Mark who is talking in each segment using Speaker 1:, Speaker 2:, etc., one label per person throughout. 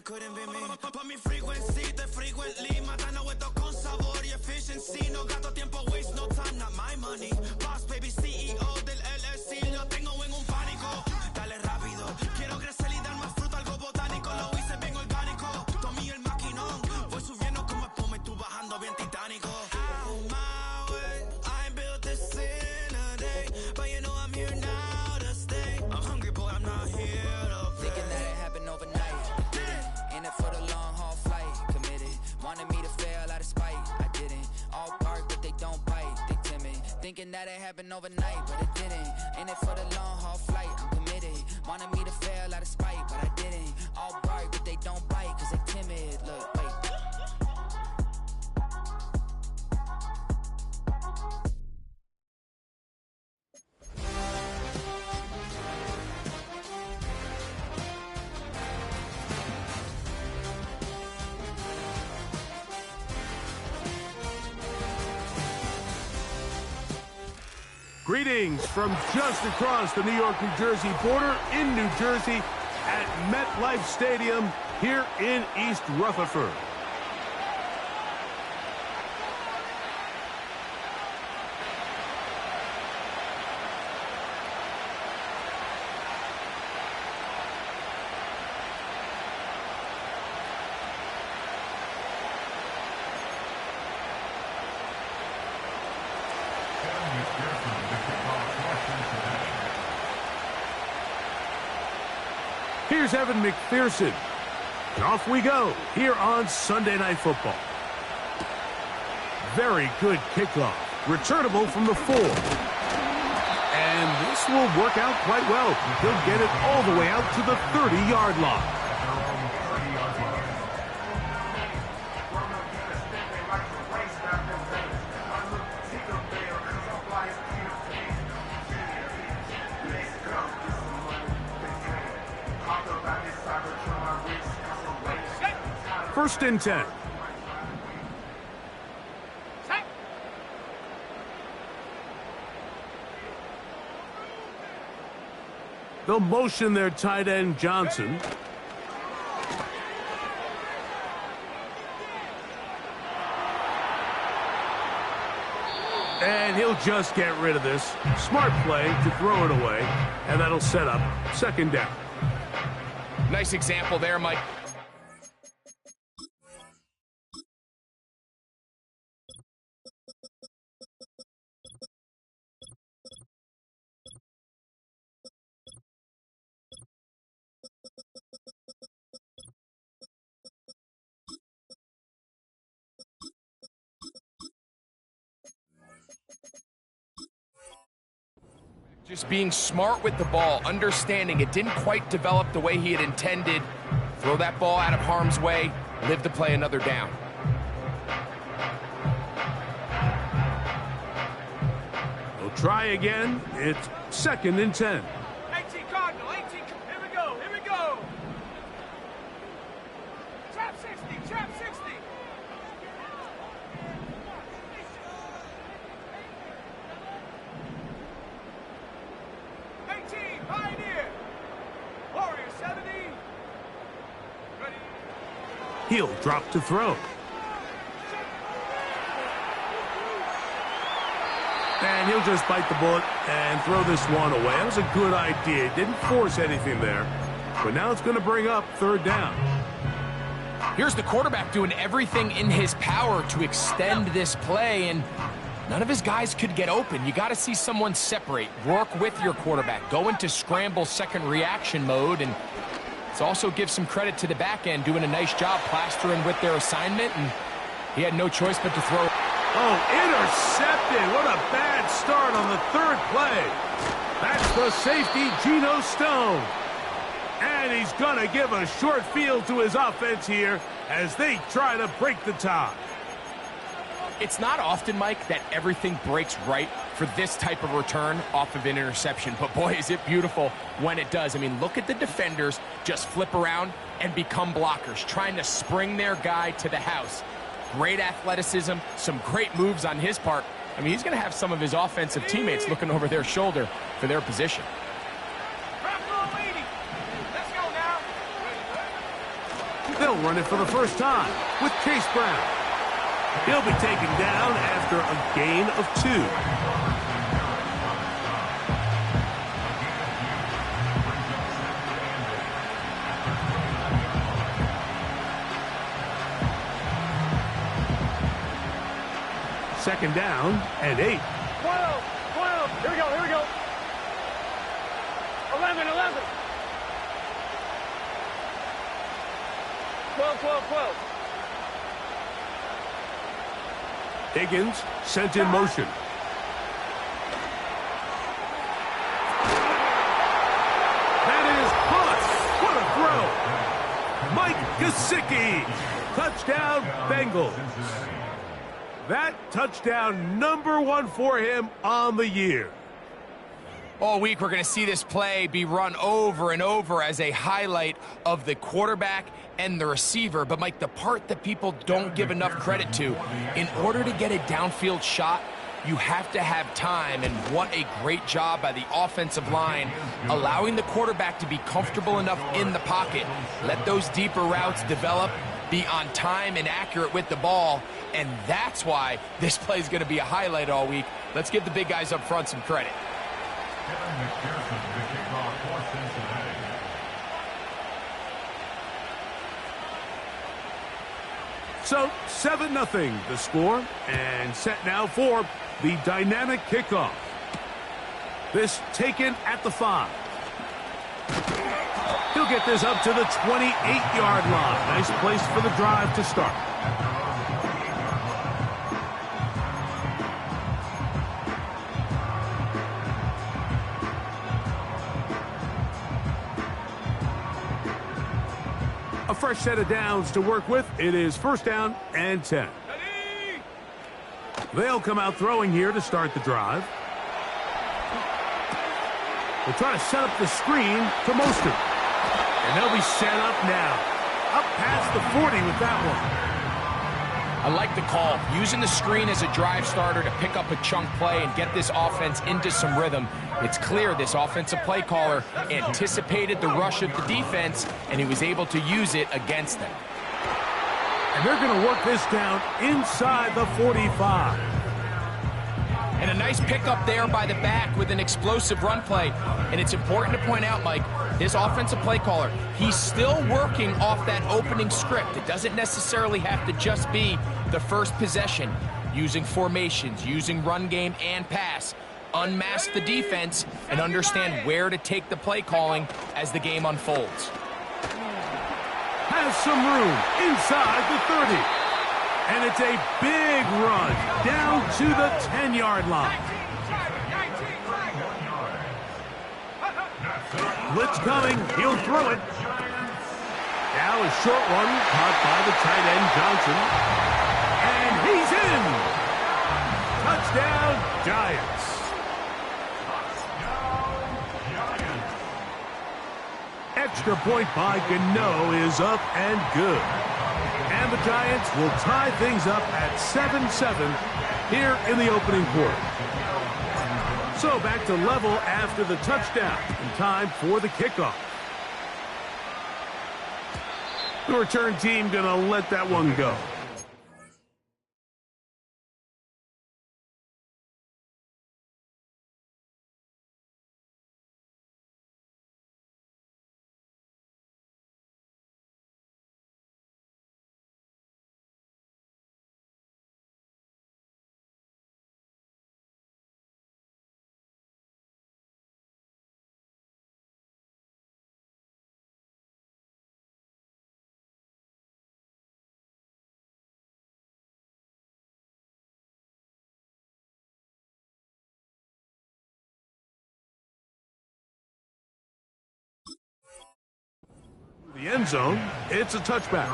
Speaker 1: couldn't be me. Pa' mi frequency, te frequently matando esto con sabor y efficiency. No gasto tiempo, waste no time, not my money. Boss baby, CEO del LLC, lo tengo en un pánico. Dale rápido, quiero crecer y dar más fruta, algo botánico. Lo hice bien orgánico, tomé el maquinón. Voy subiendo como espuma y tú bajando bien titánico. Out my way, I ain't built this in a day, but you know I'm here now to stay. I'm hungry, boy, I'm not here to play.
Speaker 2: Thinking that it happened overnight. In it for the long haul flight. Committed, wanted me to fail out of spite. I didn't. All bark, but they don't bite. They timid. Thinking that it happened overnight, but it didn't. In it for the long haul flight. I'm committed. Wanted me to fail out of spite, but I didn't. All bark, but they don't bite, cause they timid. Look, wait.
Speaker 3: Greetings from just across the New York-New Jersey border in New Jersey at MetLife Stadium here in East Rutherford. Here's Evan McPherson. And off we go here on Sunday Night Football. Very good kickoff. Returnable from the 4. And this will work out quite well. He'll get it all the way out to the 30-yard line. First and 10. They'll motion their tight end Johnson. And he'll just get rid of this. Smart play to throw it away, and that'll set up second down.
Speaker 4: Nice example there, Mike. Just being smart with the ball, understanding it didn't quite develop the way he had intended. Throw that ball out of harm's way, live to play another down.
Speaker 3: They'll try again. It's second and 10.
Speaker 5: 18 Cardinal, 18, here we go, here we go. Trap 60, trap 60. 18, Pioneer. Warrior 70. Ready.
Speaker 3: He'll drop to throw. And he'll just bite the bullet and throw this one away. That was a good idea. Didn't force anything there. But now it's going to bring up third down.
Speaker 4: Here's the quarterback doing everything in his power to extend this play, and none of his guys could get open. You got to see someone separate, work with your quarterback, go into scramble second reaction mode, and let's also give some credit to the back end doing a nice job plastering with their assignment, and he had no choice but to throw.
Speaker 3: Oh, intercepted. What a bad start on the third play. That's the safety, Geno Stone. And he's going to give a short field to his offense here as they try to break the tie.
Speaker 4: It's not often, Mike, that everything breaks right for this type of return off of an interception. But, boy, is it beautiful when it does. I mean, look at the defenders just flip around and become blockers, trying to spring their guy to the house. Great athleticism, some great moves on his part. I mean, he's going to have some of his offensive teammates looking over their shoulder for their position.
Speaker 3: They'll run it for the first time with Chase Brown. He'll be taken down after a gain of 2. Second down and 8.
Speaker 5: 12, 12. Here we go, here we go. 11, 11. 12, 12, 12.
Speaker 3: Higgins sent in motion. That is caught. What a throw. Mike Gesicki. Touchdown, Bengals. That touchdown, number 1 for him on the year.
Speaker 4: All week, we're going to see this play be run over and over as a highlight of the quarterback and the receiver. But, Mike, the part that people don't give enough credit to, in order to get a downfield shot, you have to have time, and what a great job by the offensive line, allowing the quarterback to be comfortable enough in the pocket. Let those deeper routes develop, be on time and accurate with the ball, and that's why this play is going to be a highlight all week. Let's give the big guys up front some credit.
Speaker 3: So 7-0 the score, and set now for the dynamic kickoff. This taken at the 5. He'll get this up to the 28-yard line. Nice place for the drive to start. A fresh set of downs to work with. It is first down and 10. They'll come out throwing here to start the drive. They'll try to set up the screen to Mostert. And they'll be set up now. Up past the 40 with that one.
Speaker 4: I like the call. Using the screen as a drive starter to pick up a chunk play and get this offense into some rhythm. It's clear this offensive play caller anticipated the rush of the defense, and he was able to use it against them.
Speaker 3: And they're going to work this down inside the 45.
Speaker 4: And a nice pickup there by the back with an explosive run play. And it's important to point out, Mike, this offensive play caller, he's still working off that opening script. It doesn't necessarily have to just be the first possession. Using formations, using run game and pass. Unmask the defense and understand where to take the play calling as the game unfolds.
Speaker 3: Has some room inside the 30. And it's a big run down to the 10-yard line. Blitz coming. He'll throw it. Now a short one caught by the tight end Johnson. And he's in. Touchdown, Giants. Extra point by Gano is up and good. And the Giants will tie things up at 7-7 here in the opening quarter. So back to level after the touchdown. And time for the kickoff. The return team going to let that one go. The end zone, it's a touchback.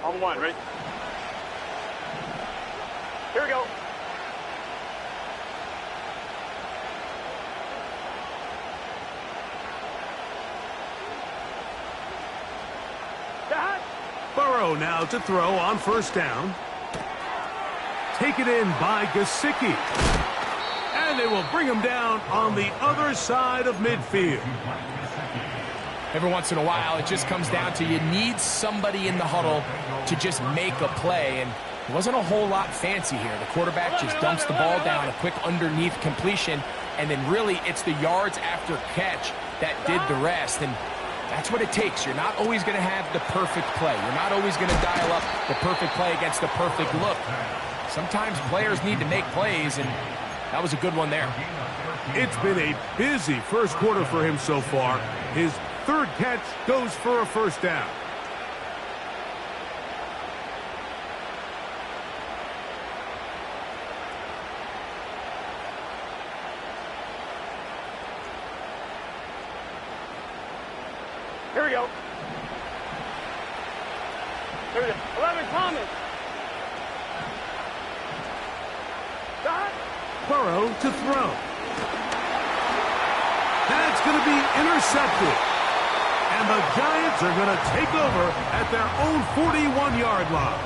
Speaker 5: On one, ready? Here we go.
Speaker 3: Burrow now to throw on first down. taken in by Gesicki. And they will bring him down on the other side of midfield.
Speaker 4: Every once in a while, it just comes down to you need somebody in the huddle to just make a play, and it wasn't a whole lot fancy here. The quarterback just dumps the ball down, a quick underneath completion, and then really it's the yards after catch that did the rest, and that's what it takes. You're not always going to have the perfect play. You're not always going to dial up the perfect play against the perfect look. Sometimes players need to make plays, and that was a good one there.
Speaker 3: It's been a busy first quarter for him so far. His third catch goes for a first down.
Speaker 5: Here we go. Here we go. 11, Thomas. Dot.
Speaker 3: Burrow to throw. That's going to be intercepted. And the Giants are going to take over at their own 41-yard line.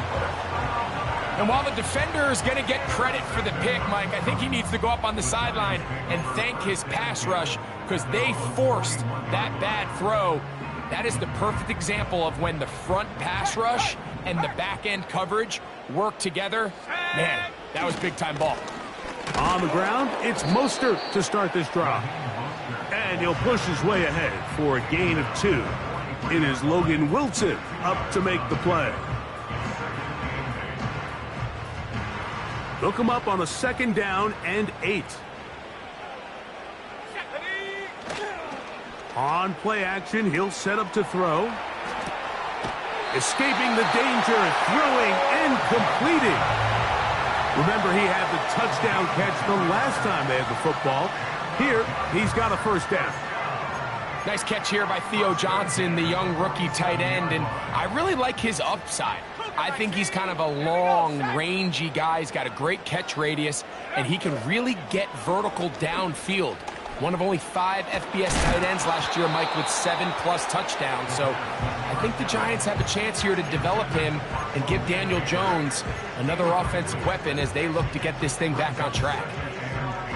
Speaker 4: And while the defender is going to get credit for the pick, Mike, I think he needs to go up on the sideline and thank his pass rush because they forced that bad throw. That is the perfect example of when the front pass rush and the back-end coverage work together. Man, that was big-time ball.
Speaker 3: On the ground, it's Mostert to start this drive. And he'll push his way ahead for a gain of 2. It is Logan Wilson up to make the play. Look him up on a 2nd down and 8. On play action, he'll set up to throw. Escaping the danger, throwing and completing. Remember, he had the touchdown catch the last time they had the football. Here, he's got a first down.
Speaker 4: Nice catch here by Theo Johnson, the young rookie tight end, and I really like his upside. I think he's kind of a long, rangy guy. He's got a great catch radius, and he can really get vertical downfield. One of only 5 FBS tight ends last year, Mike, with 7+ touchdowns. So I think the Giants have a chance here to develop him and give Daniel Jones another offensive weapon as they look to get this thing back on track.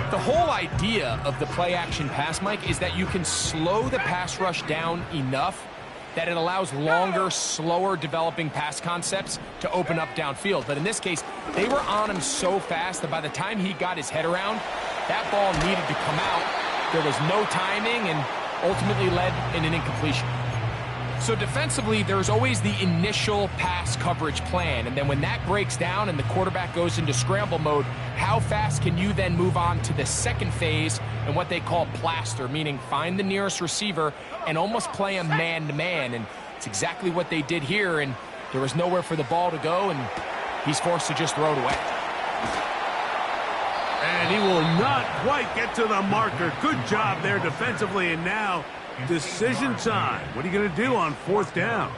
Speaker 4: The whole idea of the play-action pass, Mike, is that you can slow the pass rush down enough that it allows longer, slower developing pass concepts to open up downfield. But in this case, they were on him so fast that by the time he got his head around, that ball needed to come out. There was no timing and ultimately led in an incompletion. So defensively, there's always the initial pass coverage plan, and then when that breaks down and the quarterback goes into scramble mode, how fast can you then move on to the second phase and what they call plaster, meaning find the nearest receiver and almost play a man-to-man, and it's exactly what they did here, and there was nowhere for the ball to go, and he's forced to just throw it away.
Speaker 3: And he will not quite get to the marker. Good job there defensively, and now decision time. What are you going to do on 4th down?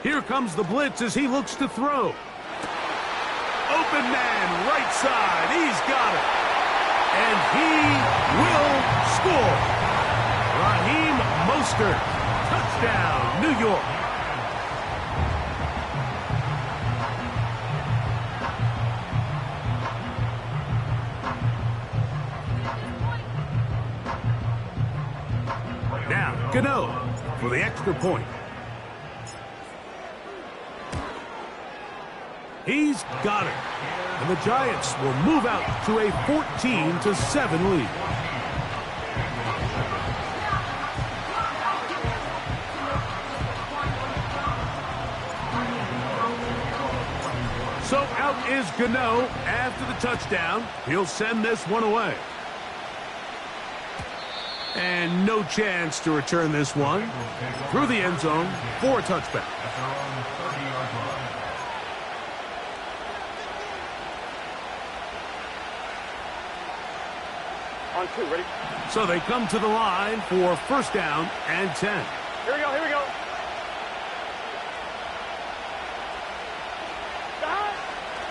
Speaker 3: Here comes the blitz as he looks to throw. Open man, right side. He's got it. And he will score. Raheem Mostert. Touchdown, New York. Now, Gano for the extra point. He's got it. And the Giants will move out to a 14-7 lead. So out is Gano after the touchdown. He'll send this one away. And no chance to return this one. Through the end zone for a touchback.
Speaker 5: On 2, ready?
Speaker 3: So they come to the line for 1st down and 10.
Speaker 5: Here we go, here we go.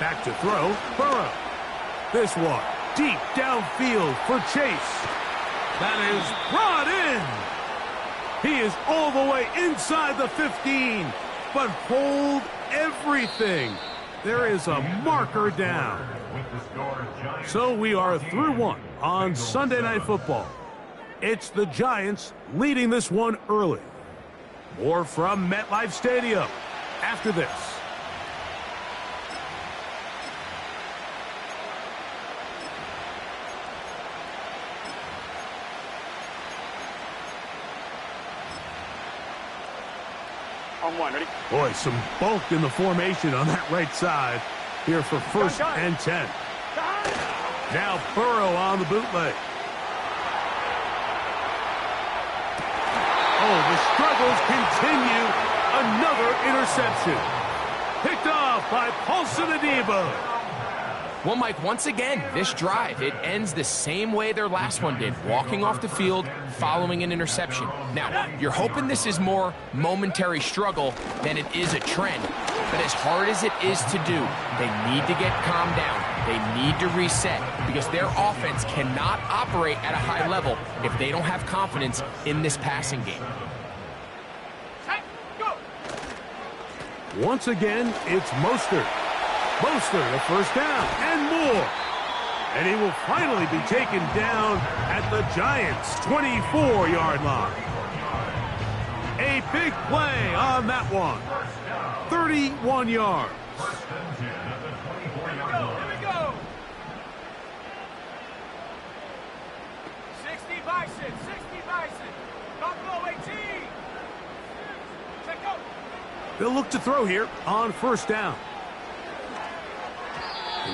Speaker 3: Back to throw, Burrow. This one, deep downfield for Chase. That is brought in. He is all the way inside the 15, but hold everything. There is a marker down. So we are through one on Sunday Night Football. It's the Giants leading this one early. More from MetLife Stadium after this.
Speaker 5: On one, ready?
Speaker 3: Boy, some bulk in the formation on that right side here for first and 10. Now Burrow on the bootleg. Oh, the struggles continue. Another interception. Picked off by Paulson Adebo.
Speaker 4: Well, Mike, once again, this drive, it ends the same way their last one did, walking off the field, following an interception. Now, you're hoping this is more momentary struggle than it is a trend, but as hard as it is to do, they need to get calmed down. They need to reset because their offense cannot operate at a high level if they don't have confidence in this passing game.
Speaker 3: Once again, it's Mostert. Mostert, a first down and more. And he will finally be taken down at the Giants' 24-yard line. A big play on that one. 31 yards.
Speaker 6: Here we go. 60 Bison, 60 Bison. Buffalo 18. Check go.
Speaker 3: They'll look to throw here on first down.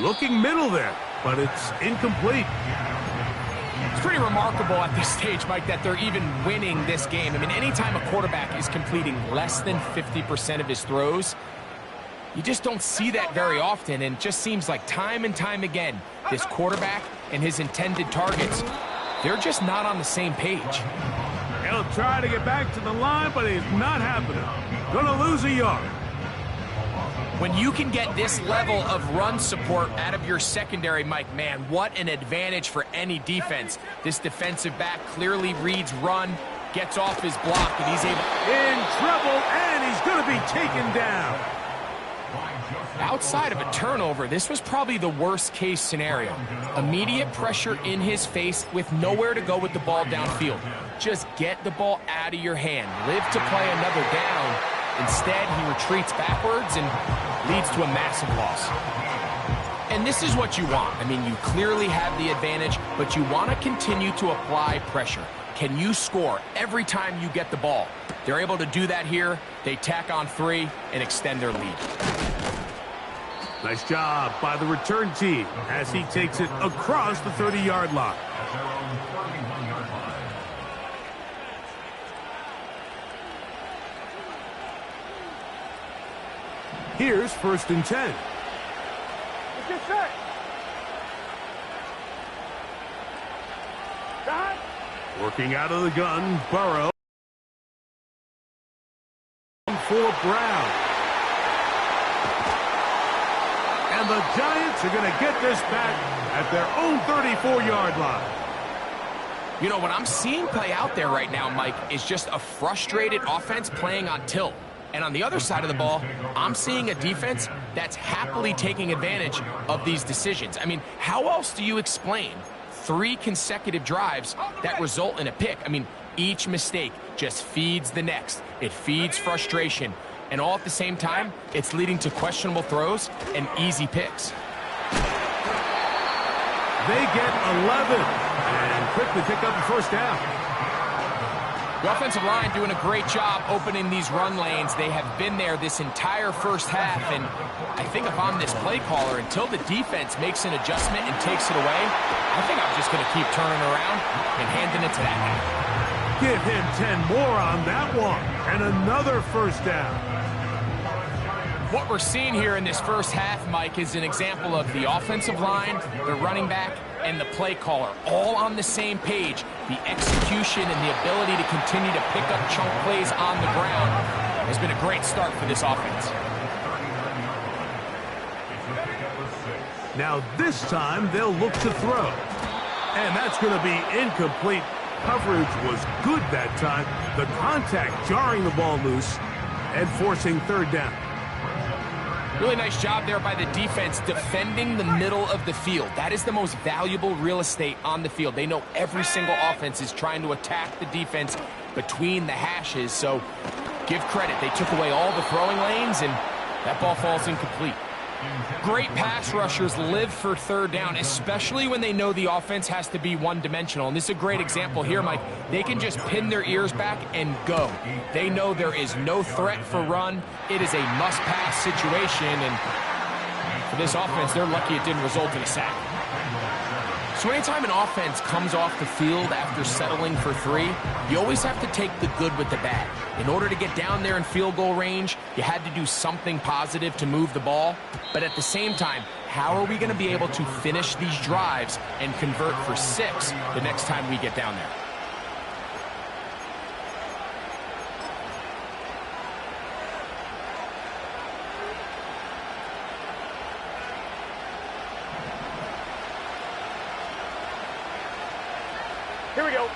Speaker 3: Looking middle there, but it's incomplete.
Speaker 4: It's pretty remarkable at this stage, Mike, that they're even winning this game. I mean, anytime a quarterback is completing less than 50% of his throws, you just don't see that very often, and it just seems like time and time again, this quarterback and his intended targets, they're just not on the same page.
Speaker 3: He'll try to get back to the line, but it's not happening. Gonna lose a yard.
Speaker 4: When you can get this level of run support out of your secondary, Mike, man, what an advantage for any defense. This defensive back clearly reads run, gets off his block, and he's able...
Speaker 3: In trouble, and he's going to be taken down.
Speaker 4: Outside of a turnover, this was probably the worst-case scenario. Immediate pressure in his face with nowhere to go with the ball downfield. Just get the ball out of your hand. Live to play another down. Instead, he retreats backwards and leads to a massive loss. And this is what you want. I mean, you clearly have the advantage, but you want to continue to apply pressure. Can you score every time you get the ball? They're able to do that here. They tack on 3 and extend their lead.
Speaker 3: Nice job by the return team as he takes it across the 30-yard line. Here's first and 10.
Speaker 5: Let's get set. Dad.
Speaker 3: Working out of the gun, Burrow. For Brown. And the Giants are going to get this back at their own 34-yard line.
Speaker 4: You know, what I'm seeing play out there right now, Mike, is just a frustrated offense playing on tilt. And on the other side of the ball, I'm seeing a defense that's happily taking advantage of these decisions. I mean, how else do you explain 3 consecutive drives that result in a pick? I mean, each mistake just feeds the next. It feeds frustration. And all at the same time, it's leading to questionable throws and easy picks.
Speaker 3: They get 11 and quickly pick up the first down.
Speaker 4: The offensive line doing a great job opening these run lanes. They have been there this entire first half, and I think if I'm this play caller, until the defense makes an adjustment and takes it away, I think I'm just going to keep turning around and handing it to that guy.
Speaker 3: Give him 10 more on that one, and another first down.
Speaker 4: What we're seeing here in this first half, Mike, is an example of the offensive line, the running back, and the play caller all on the same page. The execution and the ability to continue to pick up chunk plays on the ground has been a great start for this offense.
Speaker 3: Now this time they'll look to throw. And that's going to be incomplete. Coverage was good that time. The contact jarring the ball loose and forcing third down.
Speaker 4: Really nice job there by the defense defending the middle of the field. That is the most valuable real estate on the field. They know every single offense is trying to attack the defense between the hashes. So give credit. They took away all the throwing lanes, and that ball falls incomplete. Great pass rushers live for third down, especially when they know the offense has to be one-dimensional. And this is a great example here, Mike. They can just pin their ears back and go. They know there is no threat for run. It is a must-pass situation, and for this offense, they're lucky it didn't result in a sack. So anytime an offense comes off the field after settling for 3, you always have to take the good with the bad. In order to get down there in field goal range, you had to do something positive to move the ball. But at the same time, how are we going to be able to finish these drives and convert for 6 the next time we get down there?
Speaker 5: Here we go.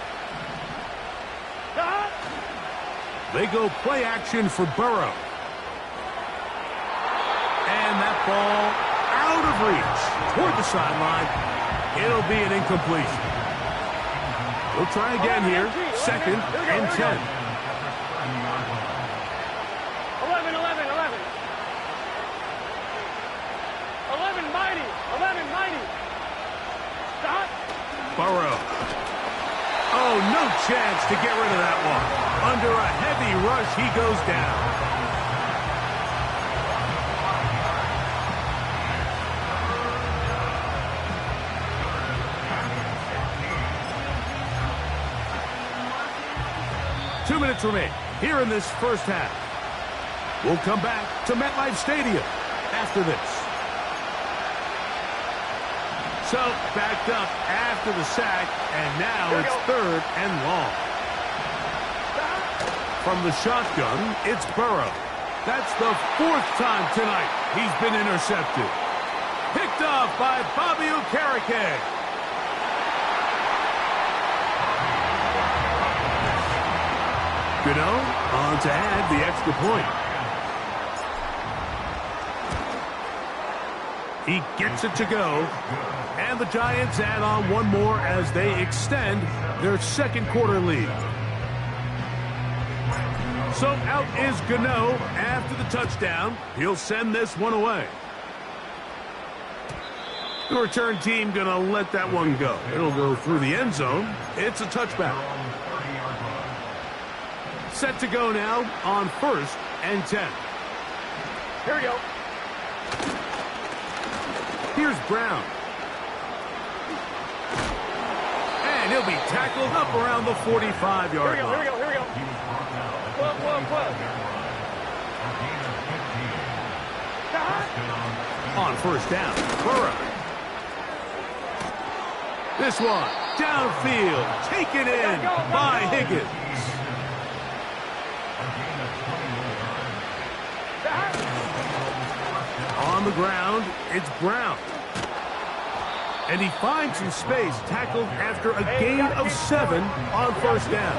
Speaker 3: They go play action for Burrow. And that ball out of reach toward the sideline. It'll be an incompletion. We'll try again here. 2nd and 10.
Speaker 5: 11, 11, 11. 11 mighty. 11 mighty. Stop.
Speaker 3: Burrow. Oh, no chance to get rid of that one. Under a heavy rush, he goes down. Two minutes remain here in this first half. We'll come back to MetLife Stadium after this. So, backed up after the sack, and now it's 3rd and long. From the shotgun, it's Burrow. That's the 4th time tonight he's been intercepted. Picked off by Bobby Okereke. Gano on to add the extra point. He gets it to go. And the Giants add on one more as they extend their 2nd quarter lead. So out is Gano after the touchdown. He'll send this one away. The return team going to let that one go. It'll go through the end zone. It's a touchback. Set to go now on 1st and 10.
Speaker 5: Here we go.
Speaker 3: Here's Brown. And he'll be tackled up around the 45-yard line.
Speaker 5: Here we go, here we go.
Speaker 3: On 1st down, Burrow. This one, downfield, taken in by Higgins. On the ground, it's Brown. And he finds some space, tackled after a gain of 7 on 1st down.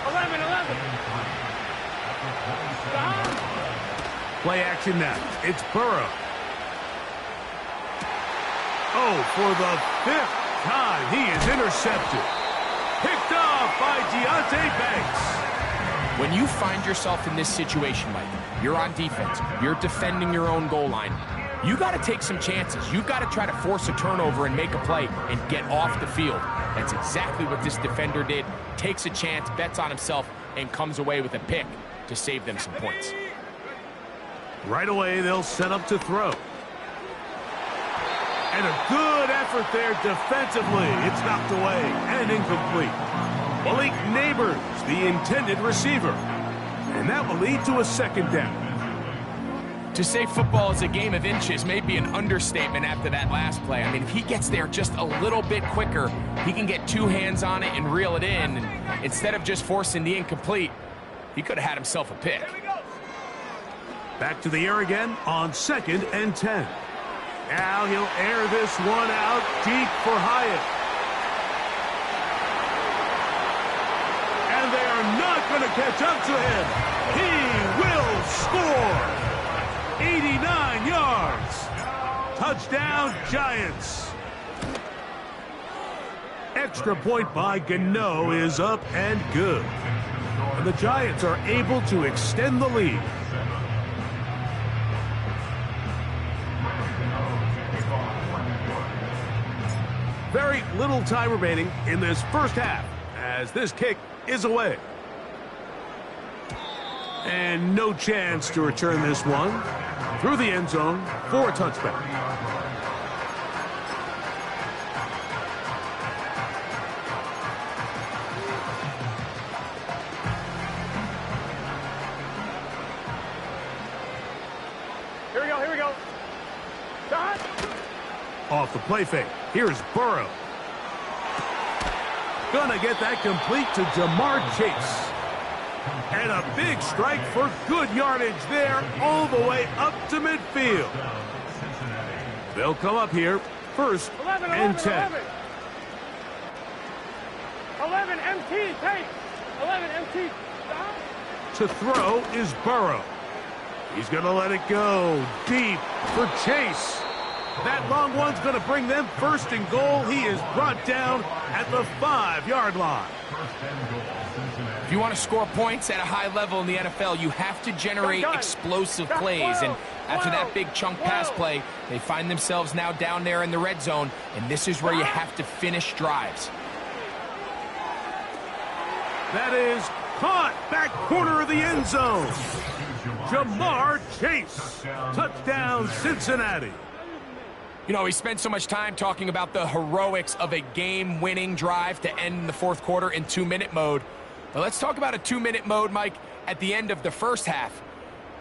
Speaker 5: 11, 11.
Speaker 3: Play action now. It's Burrow. Oh, for the 5th time, he is intercepted. Picked off by Deonte Banks.
Speaker 4: When you find yourself in this situation, Mike, you're on defense, you're defending your own goal line, you got to take some chances. You've got to try to force a turnover and make a play and get off the field. That's exactly what this defender did. Takes a chance, bets on himself, and comes away with a pick to save them some points.
Speaker 3: Right away, they'll set up to throw. And a good effort there defensively. It's knocked away and incomplete. Malik Neighbors, the intended receiver. And that will lead to a 2nd down.
Speaker 4: To say football is a game of inches may be an understatement after that last play. I mean, if he gets there just a little bit quicker, he can get 2 hands on it and reel it in. And instead of just forcing the incomplete, he could have had himself a pick.
Speaker 3: Back to the air again on 2nd and 10. Now he'll air this one out deep for Hyatt. And they are not going to catch up to him. He will score. 89 yards. Touchdown, Giants. Extra point by Gano is up and good. And the Giants are able to extend the lead. Very little time remaining in this first half as this kick is away. And no chance to return this one through the end zone for a touchback.
Speaker 5: Here we go. Shot.
Speaker 3: Off the play fake. Here's Burrow. Gonna get that complete to Jamar Chase. And a big strike for good yardage there all the way up to midfield. They'll come up here first
Speaker 5: 11,
Speaker 3: and 10.
Speaker 5: 11 MT, take. 11 MT. Stop.
Speaker 3: To throw is Burrow. He's going to let it go deep for Chase. That long one's going to bring them first and goal. He is brought down at the 5-yard line.
Speaker 4: If you want to score points at a high level in the NFL, you have to generate explosive plays. And after that big chunk pass play, they find themselves now down there in the red zone. And this is where you have to finish drives.
Speaker 3: That is caught back corner of the end zone. Jamar Chase. Touchdown, Cincinnati.
Speaker 4: You know, we spent so much time talking about the heroics of a game-winning drive to end the fourth quarter in 2-minute mode. But let's talk about a 2-minute mode, Mike, at the end of the first half.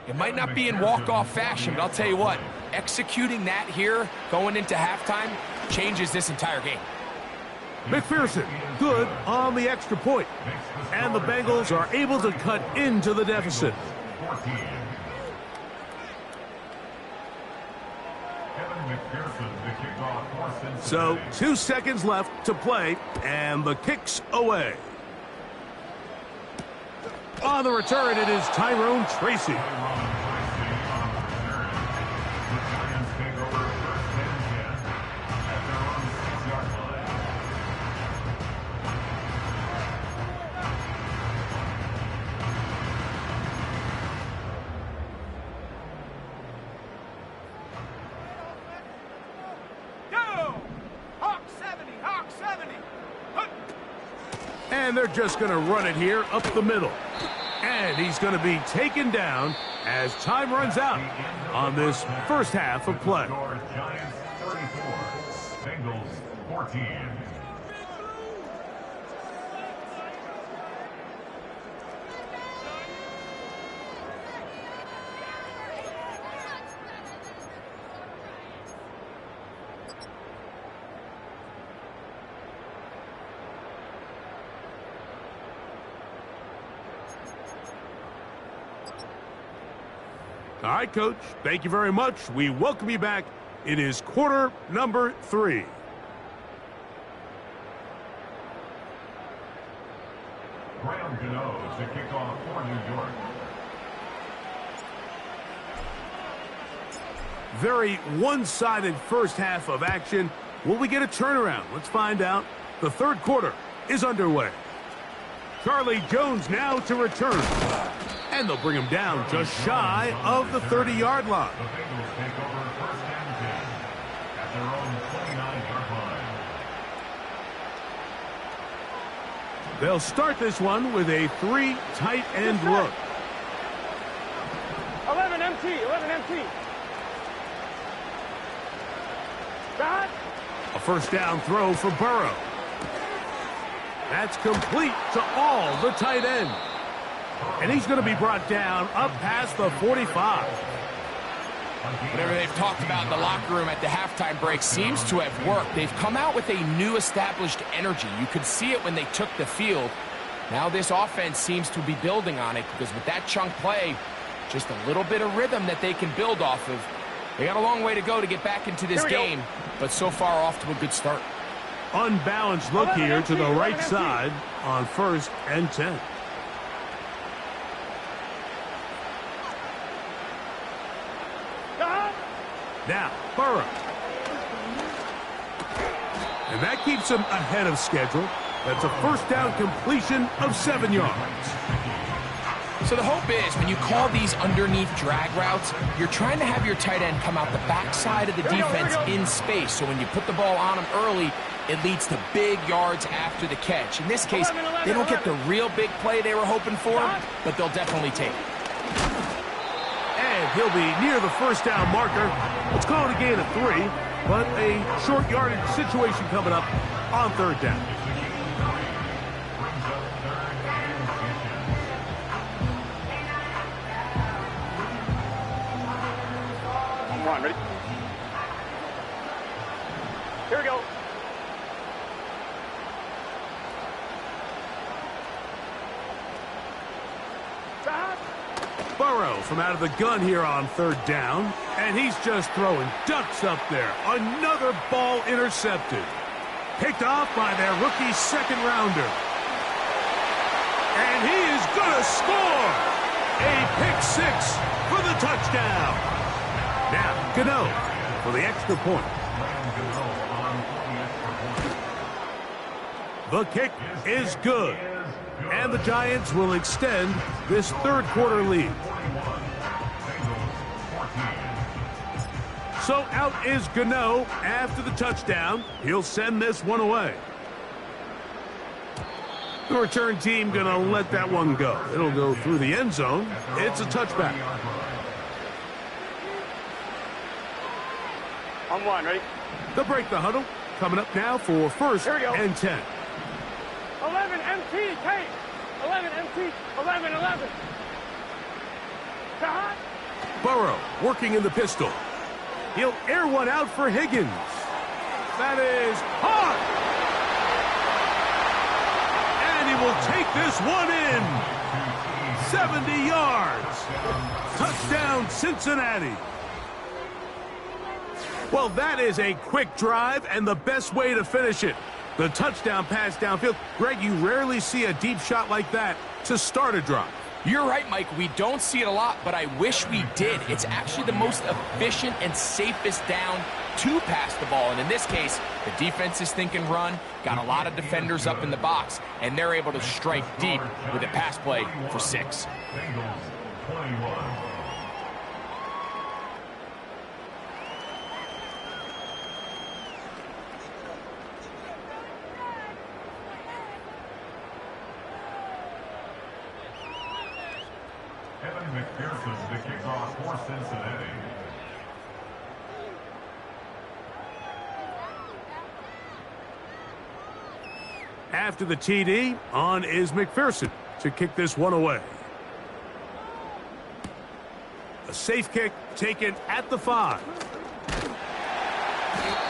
Speaker 4: It might not be in walk-off fashion, but I'll tell you what, executing that here, going into halftime, changes this entire game.
Speaker 3: McPherson, good on the extra point. And the Bengals are able to cut into the deficit. So 2 seconds left to play, and the kick's away. On the return, it is Tyrone Tracy. And they're just going to run it here up the middle. And he's going to be taken down as time runs out on this first half of play.
Speaker 7: Giants 34, Bengals 14.
Speaker 3: All right, Coach, thank you very much. We welcome you back. It is quarter number 3.
Speaker 7: Graham Gano to kick off for New York.
Speaker 3: Very one-sided first half of action. Will we get a turnaround? Let's find out. The third quarter is underway. Charlie Jones now to return. And they'll bring him down just shy of the 30-yard line.
Speaker 7: The Bengals take over first and 10 at their own 29-yard line.
Speaker 3: They'll start this one with a 3 tight end look.
Speaker 5: 11 MT, 11 MT. Shot.
Speaker 3: A first down throw for Burrow. That's complete to all the tight end. And he's going to be brought down up past the 45.
Speaker 4: Whatever they've talked about in the locker room at the halftime break seems to have worked. They've come out with a new established energy. You could see it when they took the field. Now this offense seems to be building on it because with that chunk play, just a little bit of rhythm that they can build off of. They got a long way to go to get back into this game, but so far off to a good start.
Speaker 3: Unbalanced look here to the right side on 1st and 10. Now, Burrow. And that keeps him ahead of schedule. That's a first down completion of 7 yards.
Speaker 4: So the hope is when you call these underneath drag routes, you're trying to have your tight end come out the backside of the defense in space. So when you put the ball on him early, it leads to big yards after the catch. In this case, they don't get the real big play they were hoping for, but they'll definitely take it.
Speaker 3: And he'll be near the first down marker. Let's call it a gain of 3, but a short yardage situation coming up on 3rd down.
Speaker 5: Come on, ready? Here we go.
Speaker 3: Burrow from out of the gun here on 3rd down, and he's just throwing ducks up there. Another ball intercepted. Picked off by their rookie 2nd rounder. And he is going to score! A pick 6 for the touchdown. Now, Gano for the extra point. The kick is good. And the Giants will extend this 3rd quarter lead. So out is Gano after the touchdown. He'll send this one away. The return team going to let that one go. It'll go through the end zone. It's a touchback.
Speaker 5: On 1, ready?
Speaker 3: They'll break the huddle. Coming up now for 1st and 10.
Speaker 5: 11 MT, take. 11 MT, 11, 11.
Speaker 3: Burrow working in the pistol. He'll air one out for Higgins. That is hot. And he will take this one in. 70 yards. Touchdown, Cincinnati. Well, that is a quick drive and the best way to finish it. The touchdown pass downfield. Greg, you rarely see a deep shot like that to start a drive.
Speaker 4: You're right, Mike. We don't see it a lot, but I wish we did. It's actually the most efficient and safest down to pass the ball. And in this case, the defense is thinking run, got a lot of defenders up in the box, and they're able to strike deep with a pass play for 6.
Speaker 7: Bengals 21. Evan McPherson to kick off for Cincinnati.
Speaker 3: After the TD, on is McPherson to kick this one away. A safe kick taken at the 5.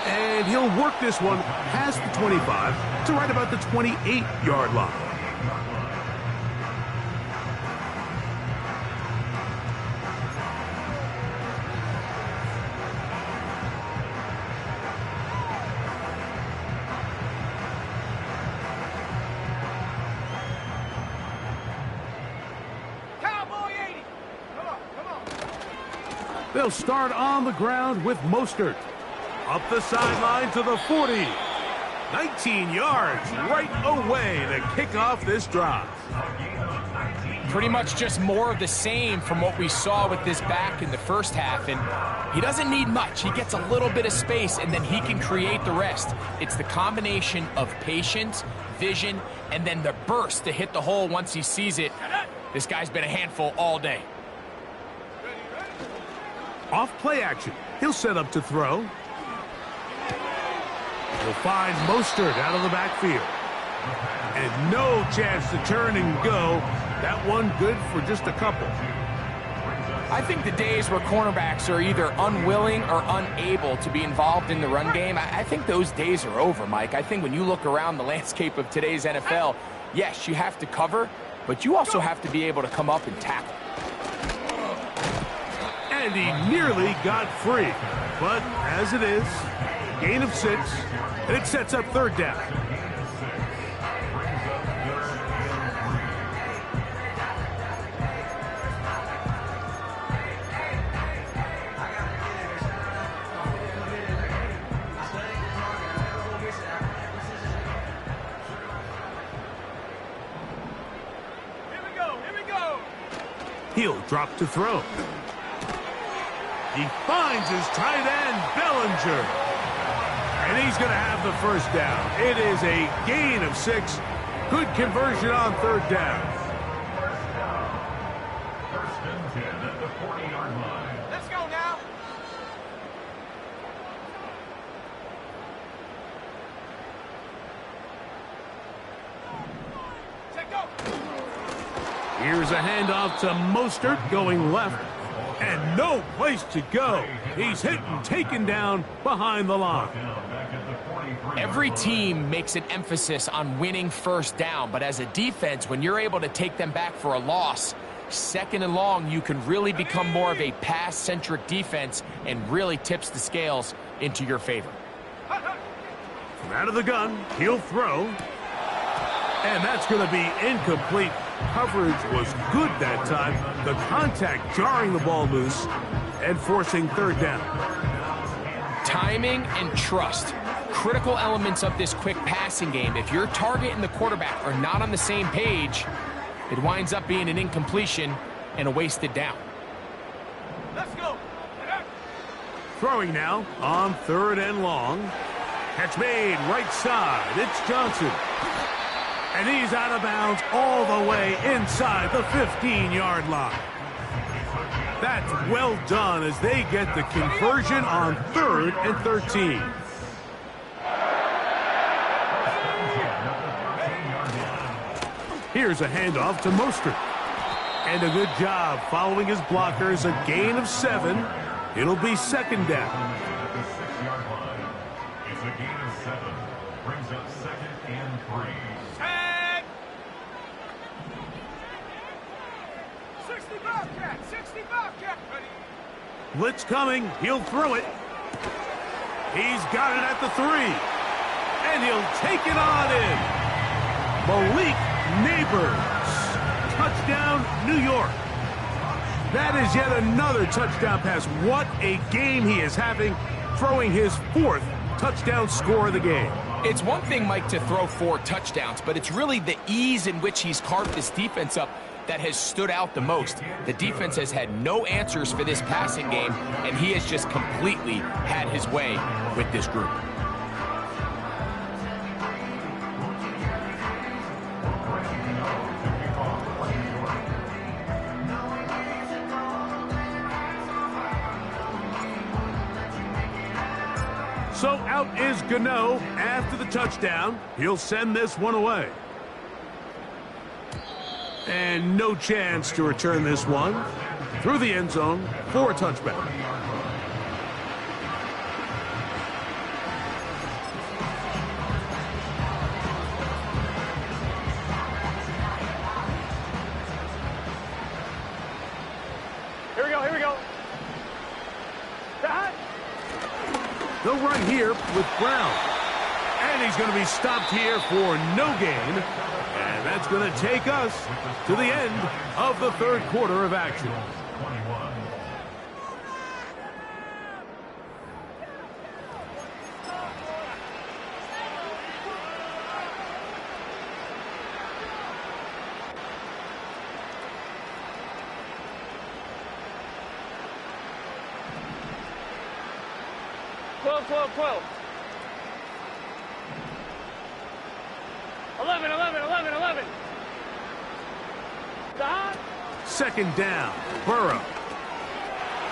Speaker 3: And he'll work this one past the 25 to right about the 28-yard line. They'll start on the ground with Mostert. Up the sideline to the 40. 19 yards right away to kick off this drive.
Speaker 4: Pretty much just more of the same from what we saw with this back in the first half. And he doesn't need much. He gets a little bit of space, and then he can create the rest. It's the combination of patience, vision, and then the burst to hit the hole once he sees it. This guy's been a handful all day.
Speaker 3: Off play action. He'll set up to throw. He'll find Mostert out of the backfield. And no chance to turn and go. That one good for just a couple.
Speaker 4: I think the days where cornerbacks are either unwilling or unable to be involved in the run game, I think those days are over, Mike. I think when you look around the landscape of today's NFL, yes, you have to cover, but you also have to be able to come up and tackle.
Speaker 3: And he nearly got free. But as it is, gain of 6, and it sets up third down. He'll drop to throw. He finds his tight end, Bellinger. And he's going to have the first down. It is a gain of 6. Good conversion on third down.
Speaker 7: First and 10 at the 40-yard line.
Speaker 6: Let's go now. Check go.
Speaker 3: Here's a handoff to Mostert going left. And no place to go. He's hit and taken down behind the line.
Speaker 4: Every team makes an emphasis on winning first down, but as a defense, when you're able to take them back for a loss, second and long, you can really become more of a pass-centric defense and really tips the scales into your favor.
Speaker 3: From out of the gun, he'll throw. And that's going to be incomplete. Coverage was good that time. The contact jarring the ball loose and forcing third down.
Speaker 4: Timing and trust. Critical elements of this quick passing game. If your target and the quarterback are not on the same page, it winds up being an incompletion and a wasted down.
Speaker 6: Let's go.
Speaker 3: Throwing now on third and long. Catch made right side. It's Johnson. And he's out of bounds all the way inside the 15-yard line. That's well done as they get the conversion on 3rd and 13. Here's a handoff to Mostert. And a good job following his blockers. A gain of 7. It'll be second down.
Speaker 7: It's a gain of 7. Brings up 2nd and 3.
Speaker 6: 60 Bobcat. Ready.
Speaker 3: Blitz coming. He'll throw it. He's got it at the 3. And he'll take it on in. Malik Neighbors. Touchdown, New York. That is yet another touchdown pass. What a game he is having, throwing his 4th touchdown score of the game.
Speaker 4: It's one thing, Mike, to throw 4 touchdowns, but it's really the ease in which he's carved this defense up that has stood out the most. The defense has had no answers for this passing game, and he has just completely had his way with this group.
Speaker 3: So out is Gano after the touchdown. He'll send this one away. And no chance to return this one through the end zone for a touchback.
Speaker 5: Here we go.
Speaker 3: They'll run here with Brown. And he's going to be stopped here for no gain. And that's going to take us to the end of the 3rd quarter of action.
Speaker 7: 21.
Speaker 5: Twelve. 11.
Speaker 3: Second down, Burrow.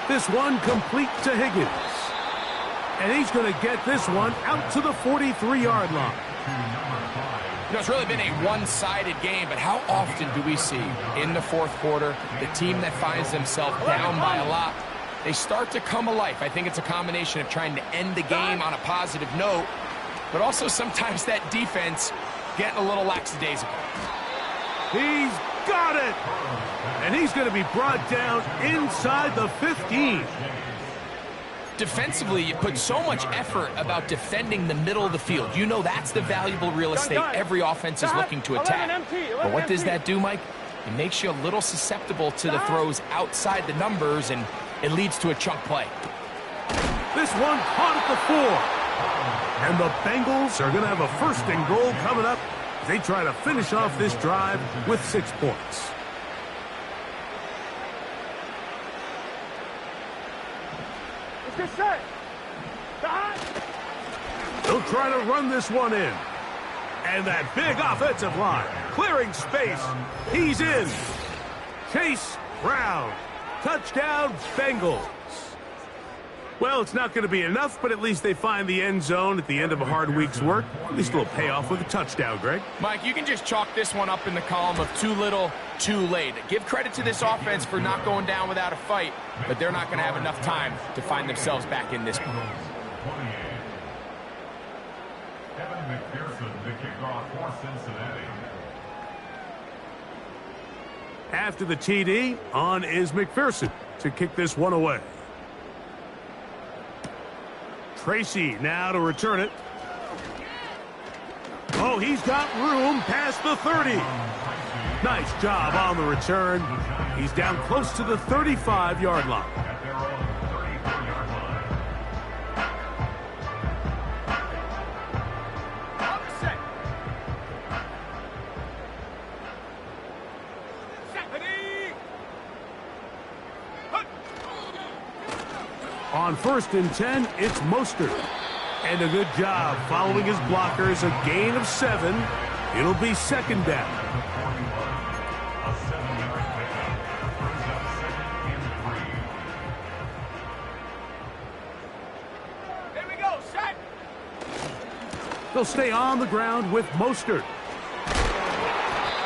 Speaker 3: This one complete to Higgins. And he's going to get this one out to the 43-yard line.
Speaker 4: You know, it's really been a one-sided game, but how often do we see in the 4th quarter the team that finds themselves down by a lot, they start to come alive? I think it's a combination of trying to end the game on a positive note, but also sometimes that defense getting a little lackadaisical.
Speaker 3: He's got it! And he's going to be brought down inside the 15.
Speaker 4: Defensively, you put so much effort about defending the middle of the field. You know that's the valuable real estate every offense is looking to attack. But what does that do, Mike? It makes you a little susceptible to the throws outside the numbers, and it leads to a chunk play.
Speaker 3: This one caught at the 4. And the Bengals are going to have a 1st and goal coming up as they try to finish off this drive with 6 points.
Speaker 5: Get set.
Speaker 3: They'll try to run this one in. And that big offensive line clearing space. He's in. Chase Brown. Touchdown, Bengals. Well, it's not going to be enough, but at least they find the end zone at the end of a hard week's work. At least a little payoff with a touchdown, Greg.
Speaker 4: Mike, you can just chalk this one up in the column of too little, too late. Give credit to this offense for not going down without a fight, but they're not going to have enough time to find themselves back in this one.
Speaker 7: Kevin McPherson, the kickoff for Cincinnati.
Speaker 3: After the TD, on is McPherson to kick this one away. Tracy now to return it. Oh, he's got room past the 30. Nice job on the return. He's down close to the 35-yard line.
Speaker 7: At their own 34-yard line.
Speaker 6: Set. Ready.
Speaker 3: On 1st and 10, it's Mostert. And a good job following his blockers, a gain of 7. It'll be 2nd down.
Speaker 7: A 7-yard pickup. Brings up 2nd and 3.
Speaker 6: Here we go. Set.
Speaker 3: They'll stay on the ground with Mostert.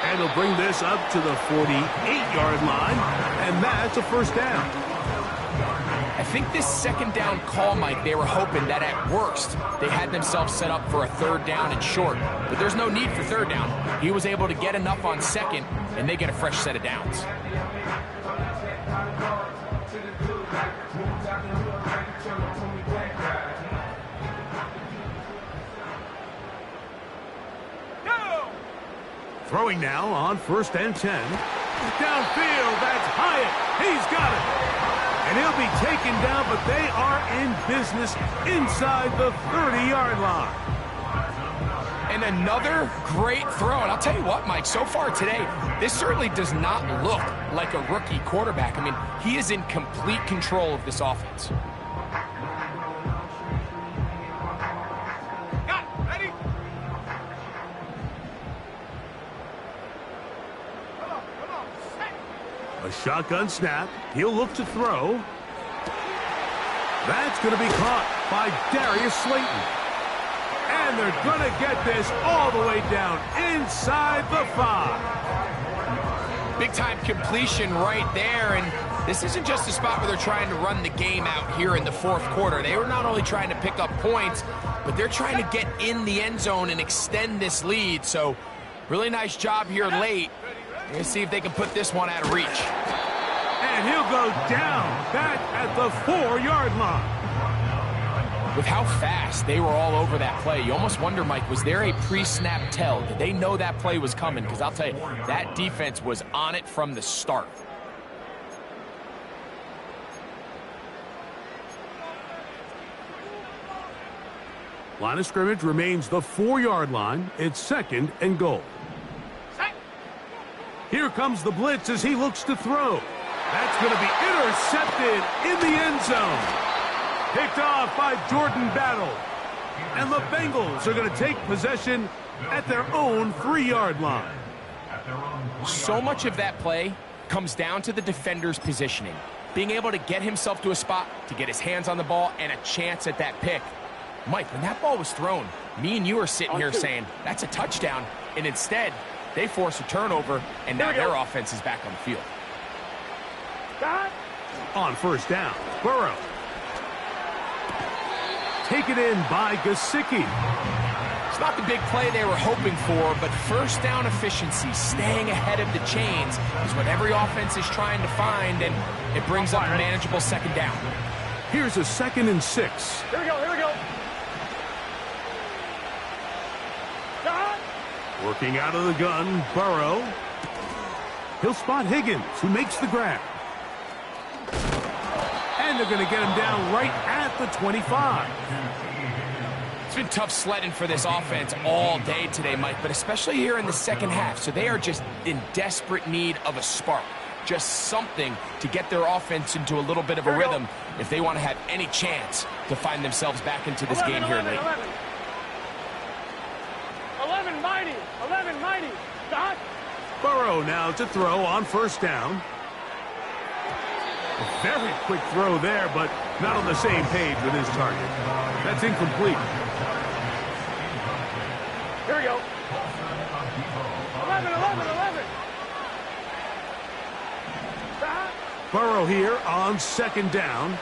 Speaker 3: And he'll bring this up to the 48-yard line, and that's a 1st down.
Speaker 4: I think this 2nd down call, Mike, they were hoping that at worst they had themselves set up for a 3rd down and short. But there's no need for 3rd down. He was able to get enough on 2nd, and they get a fresh set of downs.
Speaker 6: Go.
Speaker 3: Throwing now on 1st and 10. Downfield, that's Hyatt. He's got it. And he'll be taken down, but they are in business inside the 30-yard line.
Speaker 4: And another great throw. And I'll tell you what, Mike, so far today, this certainly does not look like a rookie quarterback. I mean, he is in complete control of this offense.
Speaker 6: Got it. Ready. Come on. Set.
Speaker 3: A shotgun snap. He'll look to throw. That's going to be caught by Darius Slayton. And they're going to get this all the way down inside the 5.
Speaker 4: Big-time completion right there, and this isn't just a spot where they're trying to run the game out here in the 4th quarter. They were not only trying to pick up points, but they're trying to get in the end zone and extend this lead. So, really nice job here late. We're going to see if they can put this one out of reach.
Speaker 3: And he'll go down back at the 4-yard line.
Speaker 4: With how fast they were all over that play, you almost wonder, Mike, was there a pre-snap tell? Did they know that play was coming? Because I'll tell you, that defense was on it from the start.
Speaker 3: Line of scrimmage remains the 4-yard line. It's 2nd and goal.
Speaker 6: Set.
Speaker 3: Here comes the blitz as he looks to throw. That's going to be intercepted in the end zone. Picked off by Jordan Battle. And the Bengals are going to take possession at their own 3-yard line.
Speaker 4: So much of that play comes down to the defender's positioning. Being able to get himself to a spot, to get his hands on the ball, and a chance at that pick. Mike, when that ball was thrown, me and you are sitting here saying, that's a touchdown. And instead, they force a turnover, and now their offense is back on the field.
Speaker 3: On 1st down, Burrow. Taken in by Gesicki.
Speaker 4: It's not the big play they were hoping for, but first down efficiency, staying ahead of the chains, is what every offense is trying to find, and it brings up a manageable second down.
Speaker 3: Here's a 2nd and 6.
Speaker 5: Here we go, here we go. Stop.
Speaker 3: Working out of the gun, Burrow. He'll spot Higgins, who makes the grab. And they're going to get him down right at the 25.
Speaker 4: It's been tough sledding for this offense all day today, Mike, but especially here in the second half. So they are just in desperate need of a spark. Just something to get their offense into a little bit of a rhythm if they want to have any chance to find themselves back into this game here late.
Speaker 5: 11 mighty. 11 mighty. Stop.
Speaker 3: Burrow now to throw on first down. A very quick throw there, but not on the same page with his target. That's incomplete.
Speaker 5: Here we go. 11, 11, 11. Stop.
Speaker 3: Burrow here on second down.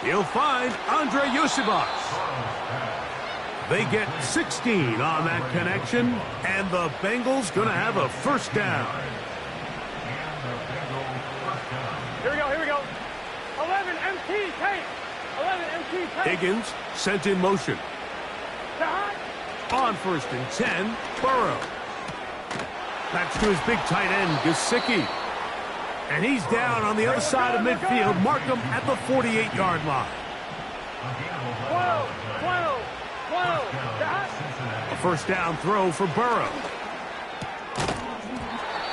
Speaker 3: He'll find Andre Yosibas. They get 16 on that connection, and the Bengals going to have a first down.
Speaker 5: Here we go, here we go. 11 MT tape. 11 MT tape.
Speaker 3: Higgins sent in motion.
Speaker 5: Stop.
Speaker 3: On first and 10, Burrow. That's to his big tight end, Gesicki. And he's down on the other side of midfield. Mark him at the 48-yard line.
Speaker 5: 12, 12, 12. Stop.
Speaker 3: A first down throw for Burrow.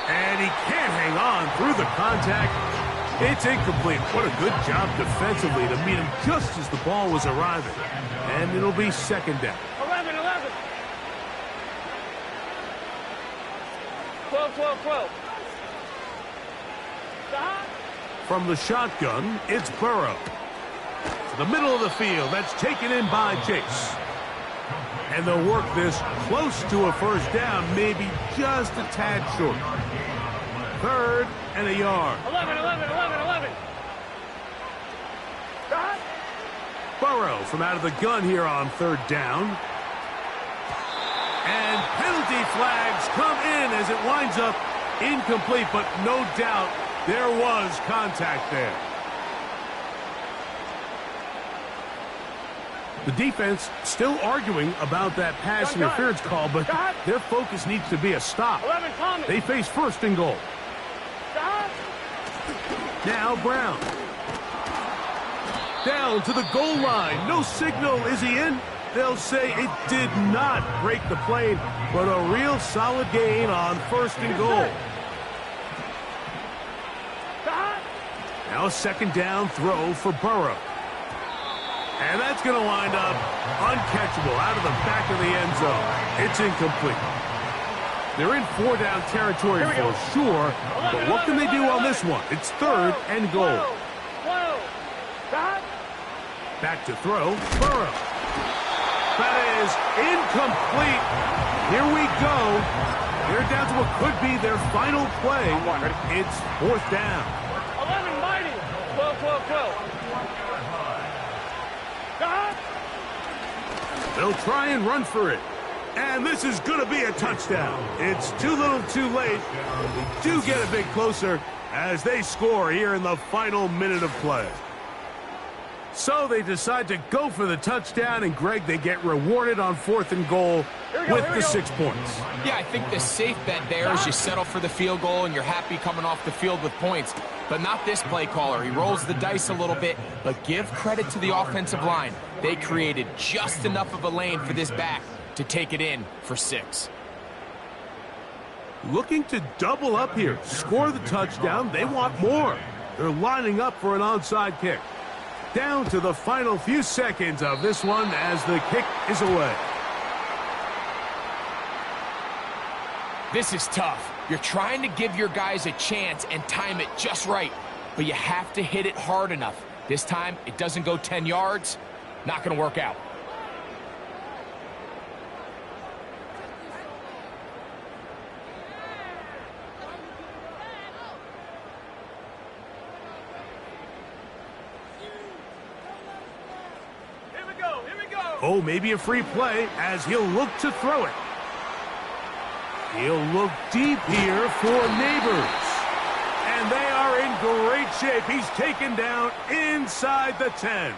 Speaker 3: And he can't hang on through the contact. It's incomplete. What a good job defensively to meet him just as the ball was arriving. And it'll be second down.
Speaker 5: 11, 11. 12, 12, 12. Stop.
Speaker 3: From the shotgun, it's Burrow. To the middle of the field. That's taken in by Chase. And they'll work this close to a first down, maybe just a tad short. 3rd and a yard.
Speaker 5: 11, 11, 11, 11. Stop.
Speaker 3: Burrow from out of the gun here on 3rd down. And penalty flags come in as it winds up incomplete, but no doubt there was contact there. The defense still arguing about that pass interference call, but their focus needs to be a stop.
Speaker 5: 11, Thomas.
Speaker 3: They face 1st and goal.
Speaker 5: Stop.
Speaker 3: Now Brown. Down to the goal line. No signal. Is he in? They'll say it did not break the plane, but a real solid gain on 1st and goal.
Speaker 5: Stop.
Speaker 3: Now a second down throw for Burrow. And that's going to wind up uncatchable out of the back of the end zone. It's incomplete. They're in 4-down territory for sure, but what can they do on this one? It's 3rd and goal.
Speaker 5: 12. Stop.
Speaker 3: Back to throw, Burrow. That is incomplete. Here we go. They're down to what could be their final play. It's 4th down.
Speaker 5: 11 mighty. 12, 12, 12. Stop.
Speaker 3: They'll try and run for it. And this is going to be a touchdown. It's too little too late. They do get a bit closer as they score here in the final minute of play. So they decide to go for the touchdown, and Greg, they get rewarded on 4th and goal with the 6 points.
Speaker 4: Yeah, I think the safe bet there is you settle for the field goal and you're happy coming off the field with points. But not this play caller. He rolls the dice a little bit, but give credit to the offensive line. They created just enough of a lane for this back to take it in for 6.
Speaker 3: Looking to double up here, score the touchdown. They want more. They're lining up for an onside kick. Down to the final few seconds of this one as the kick is away.
Speaker 4: This is tough. You're trying to give your guys a chance and time it just right, but you have to hit it hard enough. This time, it doesn't go 10 yards. Not going to work out.
Speaker 3: Oh, maybe a free play as he'll look to throw it. He'll look deep here for Neighbors. And they are in great shape. He's taken down inside the 10.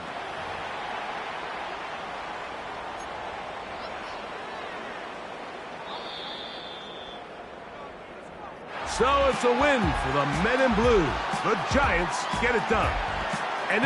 Speaker 3: So it's a win for the Men in Blue. The Giants get it done. And